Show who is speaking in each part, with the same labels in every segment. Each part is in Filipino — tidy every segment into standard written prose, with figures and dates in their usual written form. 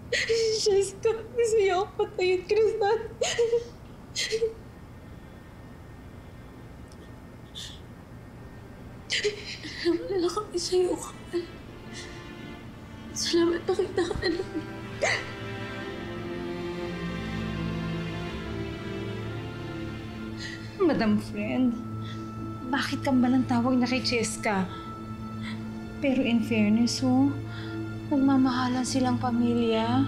Speaker 1: Jessica, gusto niya ako patayin, Kristal. Wala kami sa'yo, Kapal. Salamat nakita ka na namin.
Speaker 2: Madam Friend, bakit ka ba ng tawag na kay Cheska? Pero in fairness, nagmamahalan silang pamilya.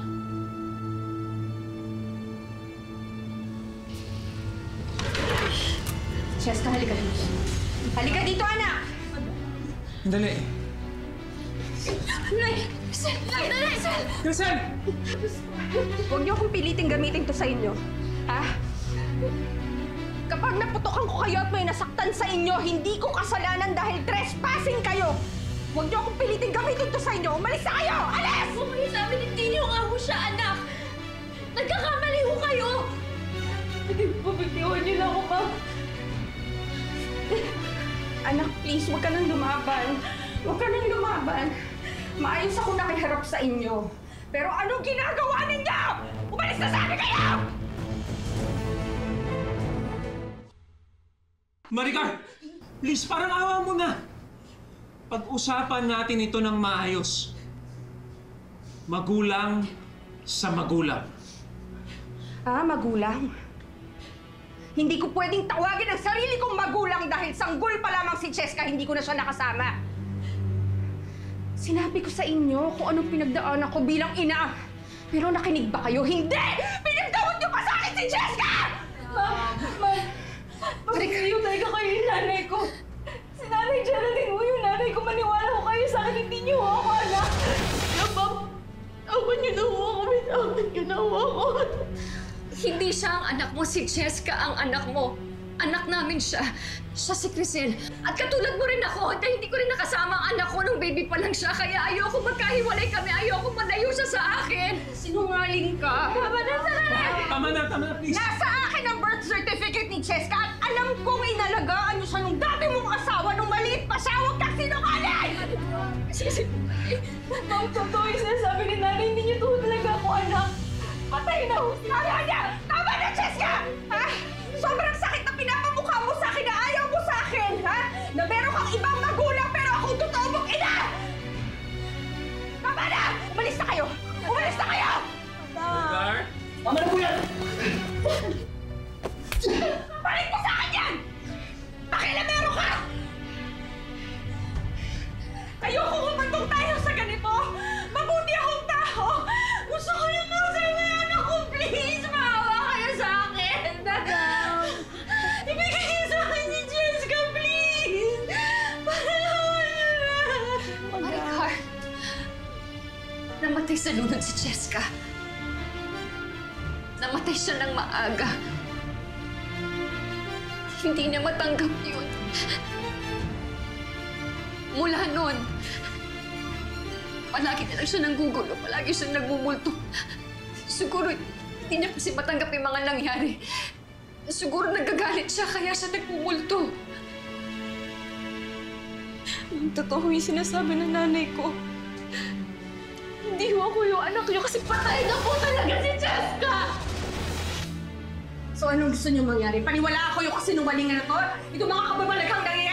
Speaker 3: Cheska, halika dito. Halika dito, anak!
Speaker 4: Dali.
Speaker 3: Nay! Sel! Nay! Sel!
Speaker 4: Grisel!
Speaker 3: Huwag niyo akong piliting gamitin to sa inyo. Ha? Kapag naputokan ko kayo at may nasaktan sa inyo, hindi ko kasalanan dahil trespassing kayo! Huwag niyo akong piliting gamitin to sa inyo! Umalis na kayo! Alis!
Speaker 1: Umalis sa amin, hindi niyo nga ho siya, anak! Nagkakamali ho kayo! Pabitiwan niyo na ako, Ma'am.
Speaker 3: Anak, please, huwag ka nang lumaban. Huwag ka nang lumaban. Maayos ako nakiharap sa inyo. Pero anong ginagawa ninyo? Umalis na sa amin kayo!
Speaker 4: Maricar! Please, parang awa mo na! Pag-usapan natin ito ng maayos. Magulang sa magulang.
Speaker 3: Ah, magulang? Hindi ko pwedeng tawagin ang sarili kong magulang dahil sanggol pa lamang si Cheska, hindi ko na siya nakasama. Sinabi ko sa inyo kung anong pinagdaanan ko bilang ina. Pero nakinig ba kayo? Hindi! Pinagdawat niyo pa sa akin si Cheska!
Speaker 1: Ma'am, pagkakayo talaga kayo yung nanay ko. Si Nanay Geraldine mo yung nanay ko. Maniwala ko kayo sa akin, hindi niyo ako, anak. Ma'am, awan niyo na ho ako. Bitawan niyo na ho ako.
Speaker 5: Hindi siya ang anak mo, si Cheska ang anak mo. Anak namin siya. Siya si Crisel. At katulad mo rin ako, dahil hindi ko rin nakasama ang anak ko nung baby pa lang siya. Kaya ayoko magkahiwalay kami, ayoko malayo siya sa akin.
Speaker 3: Sinungaling ka.
Speaker 1: Tama na,
Speaker 4: Tama na, please!
Speaker 3: Nasa akin ang birth certificate ni Cheska at alam kong inalagaan niyo siya nung dati mong asawa nung maliit pa siya. Huwag kang sinungaling!
Speaker 1: Ma'am, totoo yung sinasabi ni nanay. Hindi niyo to talaga ako, anak. Patay na ho.
Speaker 3: Tama na! Tama na, Cheska! Ha? Sobrang sakit na pinapamukha mo sa akin na ayaw mo sa akin, ha? Na meron kang ibang magulang pero akong totoo mong ina! Tama na! Umalis na kayo! Umalis na kayo!
Speaker 4: Maricar?
Speaker 6: Tama na po yan!
Speaker 3: Balik mo sa akin yan! Pakilamero ka! Ayoko humantong tayo sa ganito! Mabuti akong tao! Gusto ko yung masaya yung anak ko! Please, maawa kayo sa akin! Ibigay niyo sa akin si Jessica, please! Pahalawan niyo na!
Speaker 5: Maricar, namatay sa lunod si Cheska. Namatay siya ng maaga. Hindi niya matanggap yun. Mula noon, palagi na lang siya nanggugulo, palagi siya nagmumulto. Siguro, hindi niya kasi matanggap yung mga nangyari. Siguro nagagalit siya, kaya siya nagmumulto.
Speaker 1: Totoo yung sinasabi ng nanay ko. Hindi ho ako yung anak niyo kasi patay na po talaga si Cheska!
Speaker 3: So anong gusto niyo mangyari? Paniwala ako yung kasinungalingan na to? Ito mga kababalaghang nangyayari